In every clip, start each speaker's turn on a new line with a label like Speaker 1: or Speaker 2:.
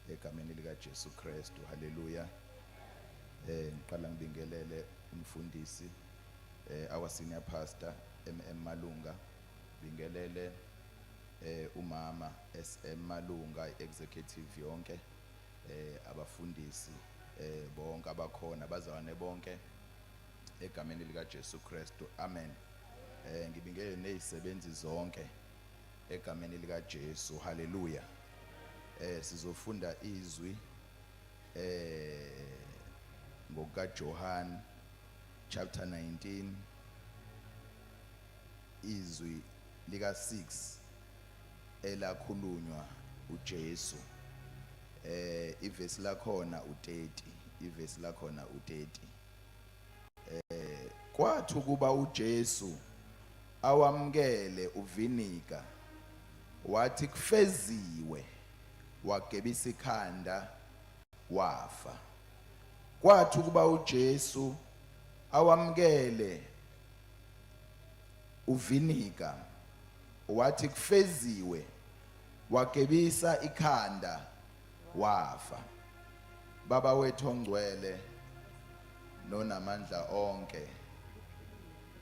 Speaker 1: egameni lika Jesu Kristu. Haleluya. Ngiqala ngibingelele umfundisi our senior pastor MM Malunga, bingelele umama SM Malunga, executive yonke, abafundisi bonke abakhona, bazalwane bonke egameni lika Jesu Kristu. Amen. Ngibingelele nezisebenzi zonke egameni lika Jesu. Haleluya. Sizofunda izwi ngoka John chapter 19, izwi lika 6 elakhulunywa uJesu. Ivesi lakhona u30, ivesi lakhona u30. Kwathi kuba uJesu awamkele uvinika, wathi kufeziwe, wagebisa ikhanda wafa. Kwathi kuba uJesu awamkele uvinika, wathi kufeziwe, wagebisa ikhanda wafa. Baba wethu ongcwele nonamandla onke,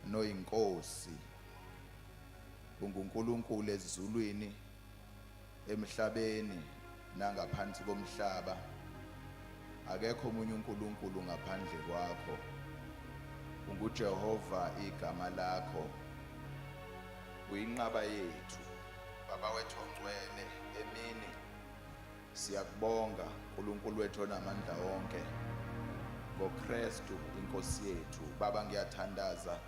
Speaker 1: noyinkosi, unguNkulunkulu ezulwini, emhlabeni nangaphansi komhlaba. Akekho omunye uNkulunkulu ngaphandle kwakho. UnguJehova igama lakho, uyinqaba yethu. Baba wethu ongcwele, emini siyakubonga uNkulunkulu wethu onamandla onke, ngoKristu inkosi yethu. Baba, ngiyathandaza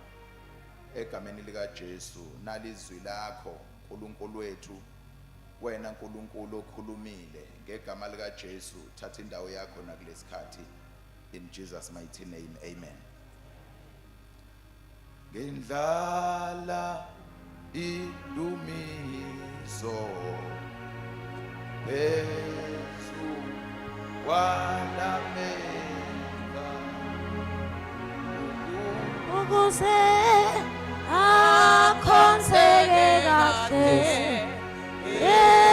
Speaker 1: egameni lika Jesu nalizwi lakho uNkulunkulu wethu. Wena Nkulunkulu okhulumile ngegama lika Jesu, thatha indawo yakho nakulesikhathi, in Jesus mighty name, amen. Ngendlala idumiso phezu kwalameka,
Speaker 2: ukuze akhonzeke kahle
Speaker 3: Yeah.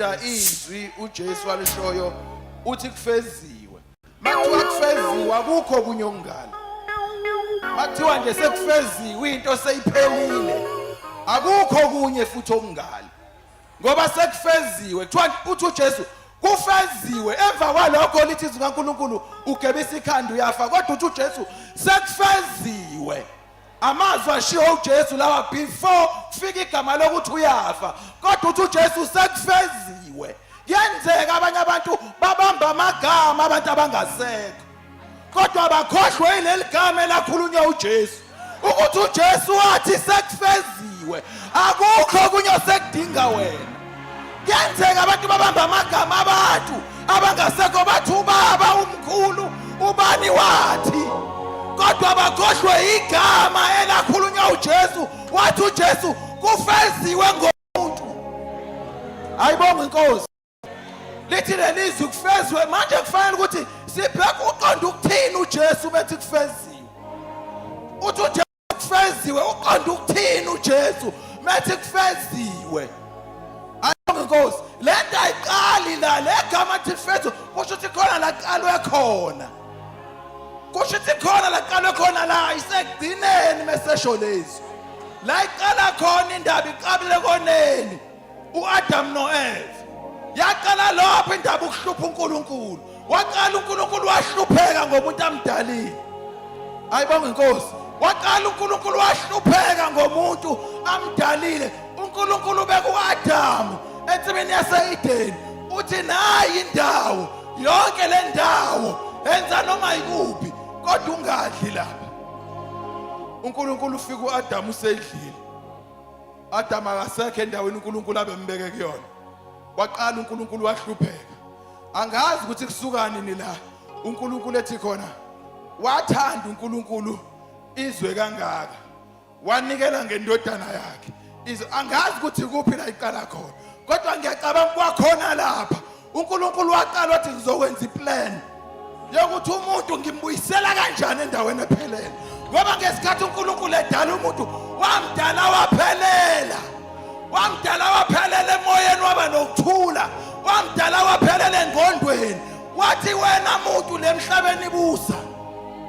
Speaker 1: ngifunda izwi uJesu alishoyo uthi kufeziwe. Makuthiwa kufeziwe akukho kunye okungala. Makuthiwa nje sekufeziwe into seyiphelile. Akukho kunye futhi okungala. Ngoba sekufeziwe kuthiwa uthi uJesu kufeziwe emva kwalokho lithi izwi kaNkulunkulu ugebisa ikhanda uyafa kodwa uthi uJesu sekufeziwe. Amazwi ashiwo uJesu lawa before kufika igama lokuthi uyafa kodwa uthi uJesu sekufeziwe. Yenzeka abanye abantu babamba amagama abantu abangasekho kodwa bakhohlwe ileli gama elakhulunywa uJesu ukuthi uJesu wathi sekufeziwe akukho kunye osekudinga wena. Yenzeka abantu babamba amagama abantu abangasekho bathi ubaba umkhulu ubani wathi kodwa bakhohlwe igama elakhulunywa uJesu wathi uJesu kufeziwe ngomuntu. Ayibonga inkosi. Lithi lelizwi kufezwe manje kufanele ukuthi sibheke uqonda ukuthini uJesu bethi kufeziwe. Uthi uJesu kufeziwe uqonda ukuthini uJesu bethi kufeziwe. Ayibonga inkosi. Lento ayiqali la legama lithi kufezwe kusho ukuthi khona la qalwe khona. Kusho ukuthi khona la qalwe khona la isekugcineni mesesho lezi. La iqala khona indaba iqabile koneni uAdam noEva. Yaqala lapho indaba ukuhlupha uNkulunkulu. Waqala uNkulunkulu wahlupheka ngomuntu amdalile. Ayibonga inkosi. Waqala uNkulunkulu wahlupheka ngomuntu amdalile. uNkulunkulu bekuAdam ensimini yaseEdeni uthi nayi indawo yonke le ndawo enza noma ikuphi kodwa ungadli lapha. uNkulunkulu ufika uAdam usedlile. Adam akasekho endaweni uNkulunkulu abembeke kuyona. Waqala uNkulunkulu wahlupheka. Angazi ukuthi kusukani ni la. uNkulunkulu ethi khona wathanda uNkulunkulu izwe kangaka wanikela ngendodana yakhe. Angazi ukuthi kuphi la iqala khona. Kodwa ngiyacabanga kwakhona lapha uNkulunkulu waqala wathi ngizokwenza iplan yokuthi umuntu ngimbuyisela kanjani endaweni ephelele. Ngoba ngesikhathi uNkulunkulu edala umuntu wamdala waphelela. Wamdala waphelela emoyeni waba nokuthula. Wamdala waphelela engqondweni. Wathi wena muntu lemhlabeni busa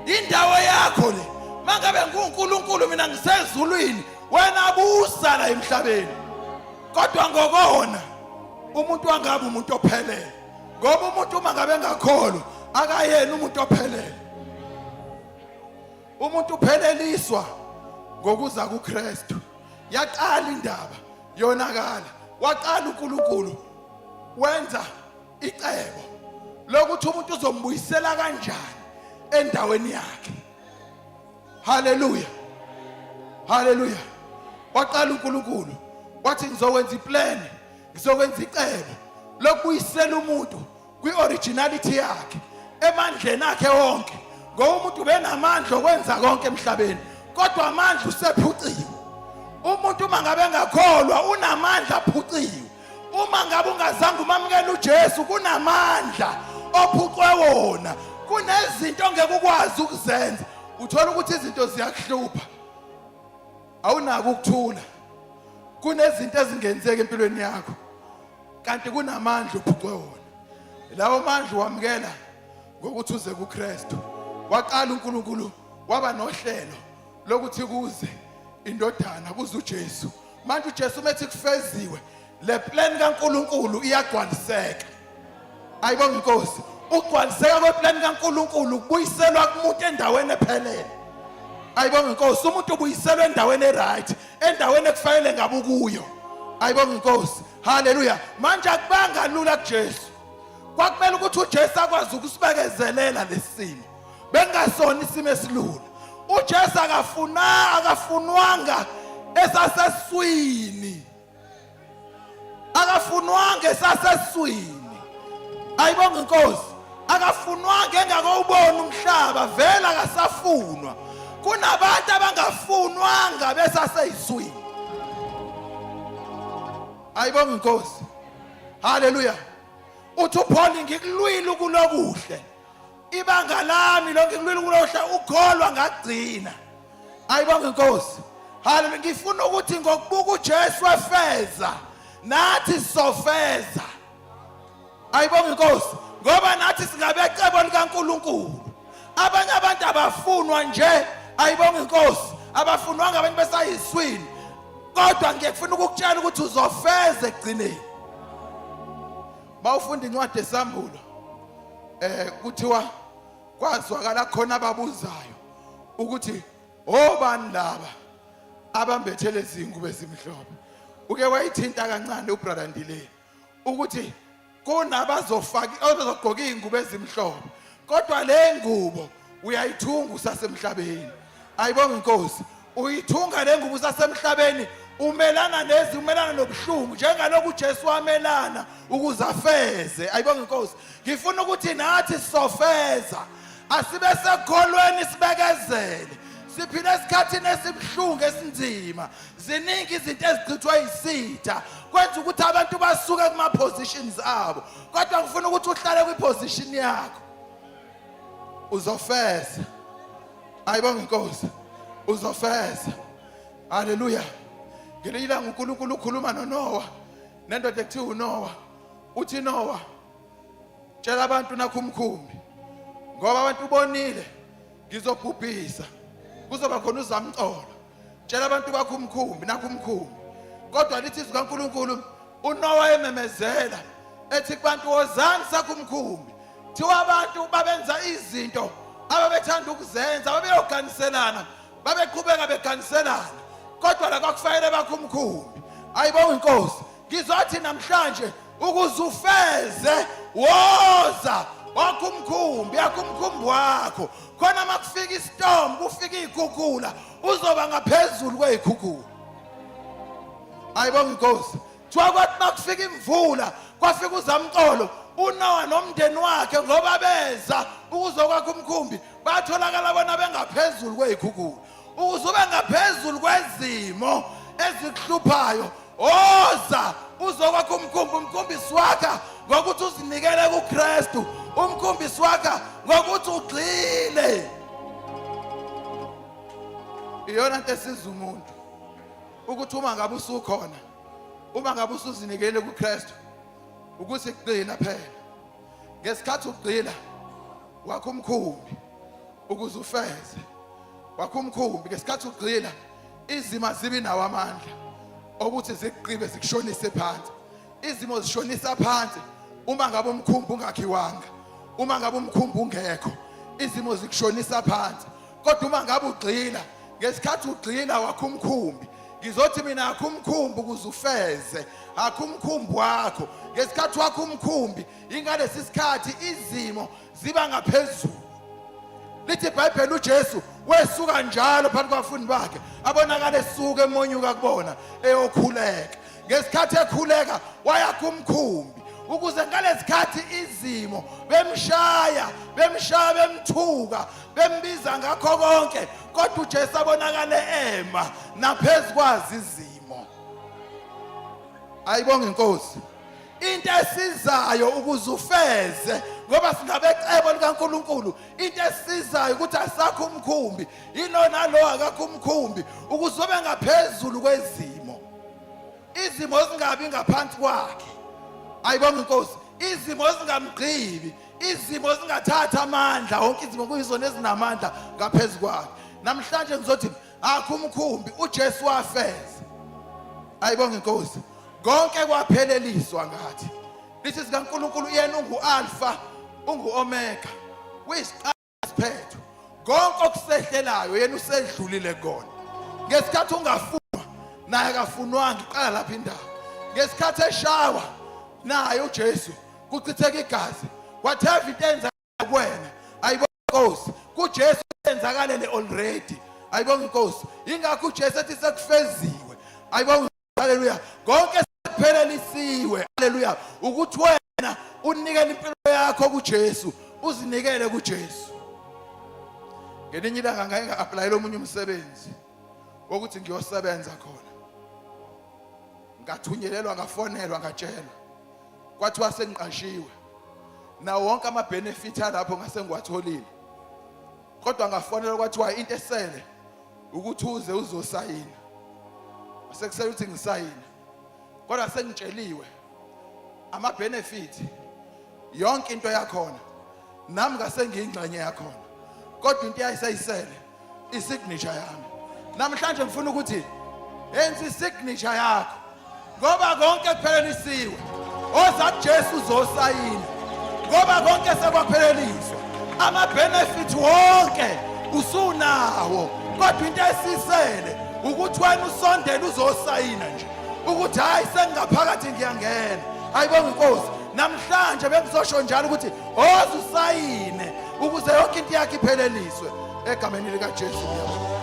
Speaker 1: indawo yakho le. Mangabe nguNkulunkulu mina ngisezulwini wena busa la emhlabeni. Kodwa ngokona umuntu wangabe umuntu ophelele. Ngoba umuntu mangabe ngakholwa akayena umuntu ophelele. Umuntu upheleliswa ngokuza kuKristu. Yaqala indaba yonakala. Waqala uNkulunkulu wenza icebo lokuthi umuntu uzombuyisela kanjani endaweni yakhe. Haleluya. Haleluya. Waqala uNkulunkulu wathi ngizokwenza iplan, ngizokwenza icebo lokubuyisela umuntu kwioriginality yakhe, emandleni akhe wonke. Ngoba umuntu benamandla okwenza konke emhlabeni kodwa amandla usephuciwe. Umuntu mangabe ngakholwa unamandla aphuciwe. Uma ngabe ungazange umamukela uJesu kunamandla ophucwe wona. Kunezinto ongeke ukwazi ukuzenza. Uthola ukuthi izinto ziyakuhlupha. Awunako ukuthula. Kunezinto ezingenzeka empilweni yakho. Kanti kunamandla ophucwe wona. Lawo mandla wamukela ngokuthi uze kuKristu. Waqala uNkulunkulu waba nohlelo lokuthi kuze indodana kuze uJesu. Manje uJesu methi kufeziwe le plan kaNkulunkulu iyagcwaliseka. Ayibonga inkosi. Ukugcwaliseka kweplan kaNkulunkulu kubuyiselwa kumuntu endaweni ephelele. Ayibonga inkosi. Umuntu ubuyiselwa endaweni eright, endaweni ekufanele ngabe kuyo. Ayibonga inkosi. Haleluya. Manje akubanga lula kuJesu. Kwakumele ukuthi uJesu akwazi ukusibekezelela lesimo. Bengasona isimo esilula. uJesu akafunwanga esaseswini. Akafunwanga esaseswini. Ayibonga inkosi. Akafunwanga engakawubona umhlaba vela akasafunwa. Kunabantu abangafunwanga besaseyiswini. Ayibonga inkosi. Haleluya. Uthi uPaul ngikulwile ukulokuhle. Ibanga lami lonke kulwile ukulokuhle ukholwa ngagcina. Ayibonga inkosi. Haleluya. Ngifuna ukuthi ngokubuka uJesu efeza nathi sofeza. ayibonga inkosi ngoba nathi singabecebo likaNkulunkulu abanye abantu abafunwa nje ayibonga inkosi abafunwanga abantu besayiswini kodwa ngiyakufuna ukukutshela ukuthi uzofeza ekugcineni bawufunda incwadi esambulo kuthiwa kwazwakala khona ababuzayo ukuthi obani laba abambethele izingubo ezimhlophe uke wayithinta kancane ubrother Ndile ukuthi kunabazofaka abazogqoka izingubo ezimhlophe kodwa le ngubo uyayithunga usasemhlabeni ayibonga inkosi uyithunga le ngubo usasemhlabeni umelana nobuhlungu njengalokhu uJesu wamelana ukuze afeze ayibonga inkosi ngifuna ukuthi nathi sofeza asibe sekholweni sibekezele siphile esikhathini esibhlungu esinzima ziningi izinto ezichithwa yisitha kwenza ukuthi abantu basuke kuma positions abo kodwa ngifuna ukuthi uhlale kwi position yakho uzofeza ayibonga inkosi uzofeza haleluya ngelila uNkulunkulu ukhuluma noNoah nendoda ekuthiwa uNoah uthi Noah tshela abantu nakho umkhumbi ngoba abantu bonile ngizobhubhisa kuzoba khona uzamcolo tshela abantu bakho umkhumbi nakho umkhumbi kodwa lithi izwi kaNkulunkulu uNoah ememezela ethi kubantu wozani sakho umkhumbi thiwa abantu babenza izinto ababethanda ukuzenza babeyoganiselana babeqhubeka beganiselana kodwa la kwakufanele bakho umkhumbi ayibonga inkosi ngizothi namhlanje ukuze ufeze woza wakho umkhumbi yakho umkhumbi wakho khona makufika istorm kufika izikhukhula uzoba ngaphezulu kwezikhukhula ayibonga inkosi thiwa kwathi makufika imvula kwafika uzamcolo uNoah nomndeni wakhe ngoba beza ukuzokwakha umkhumbi batholakala bona bengaphezulu kwezikhukhula ukuze ube ngaphezulu kwezimo ezikuhluphayo oza uzokwakha umkhumbisi wakha ngokuthi uzinikele kuKristu umkhumbisi wakha ngokuthi ugxile iyona into esiza umuntu ukuthi uma ngabe usukhona uma ngabe usuzinikele kuKristu ukuthi kuqina phela ngesikhathi ugxila wakho umkhumbi ukuze ufeze wakho umkhumbi ngesikhathi ugxila izima zibi nawo amandla ukuthi zikuqibe zikushonise phansi izimo zishonisa phansi uma ngabe umkhumbi ungakhiwanga uma ngabe umkhumbi ungekho izimo zikushonisa phansi kodwa uma ngabe ugxila ngesikhathi ugxila wakho umkhumbi ngizothi mina akho umkhumbi ukuze ufeze akho umkhumbi wakho ngesikhathi wakho umkhumbi ingalesi sikhathi izimo ziba ngaphezulu lithi iBhayibheli uJesu wesuka njalo phakathi kwabafundi bakhe abonakala esuka emonyuka kubona eyokhuleka ngesikhathi ekhuleka wayakho umkhumbi ukuze ngalesikhathi izimo bemshaya bemthuka bembiza ngakho konke kodwa uJesu abonakale ema naphezukwazi izimo ayibonga inkosi into esizayo ukuze ufeze ngoba singabecebo likaNkulunkulu into esizayo ukuthi asakho umkhumbi inona lo akakho umkhumbi ukuze ube ngaphezulu kwezimo izimo zingabi ngaphansi kwakhe ayibonga inkosi izimo zingamgqibi izimo zingathatha amandla wonke izimo kuyizona ezinamandla ngaphezulu kwakhe namhlanje ngizothi akho umkhumbi uJesu wafeza ayibonga inkosi konke kwapheleliswa ngathi lithi sikaNkulunkulu yena ungu-alpha ungu-omega uyisiqalo siphetho konke okusehlelayo yena usedlulile kona ngesikhathi ungafunwa naye akafunwanga iqala lapha indaba ngesikhathi eshawa naye uJesu kuchitheka igazi whatever into enzakala kuwena ayibonga inkosi kuJesu enzakalele already ayibonga inkosi ingakho uJesu ethi sekufeziwe ayibonga haleluya konke sekuphelelisiwe haleluya ukuthi wena unikele impilo yakho kuJesu uzinikele kuJesu ngelinye ilanga ngeke nga-applyela omunye umsebenzi wokuthi ngiyosebenza khona ngathunyelelwa ngafonelwa ngatshelwa kwathiwa sengiqashiwe nawo wonke ama-benefit alapho ngase ngiwatholile kodwa ngafonelwa kwathiwa into esele ukuthi uze uzosayina sekusele ukuthi ngisayine kodwa sengitsheliwe ama-benefit yonke into yakhona nami ngase ngiyingxenye yakhona kodwa into yayiseyisele isignature yami namhlanje ngifuna ukuthi yenza isignature yakho ngoba konke kuphelelisiwe oza kuJesu uzosayina ngoba konke sekwapheleliswa ama benefit wonke usunawo kodwa into esisele ukuthi wena usondele uzosayina nje ukuthi hayi sengaphakathi ngiyangena ayibonga inkosi namhlanje bengizosho njalo ukuthi oza usayine ukuze yonke into yakhe ipheleliswe egameni lika Jesu.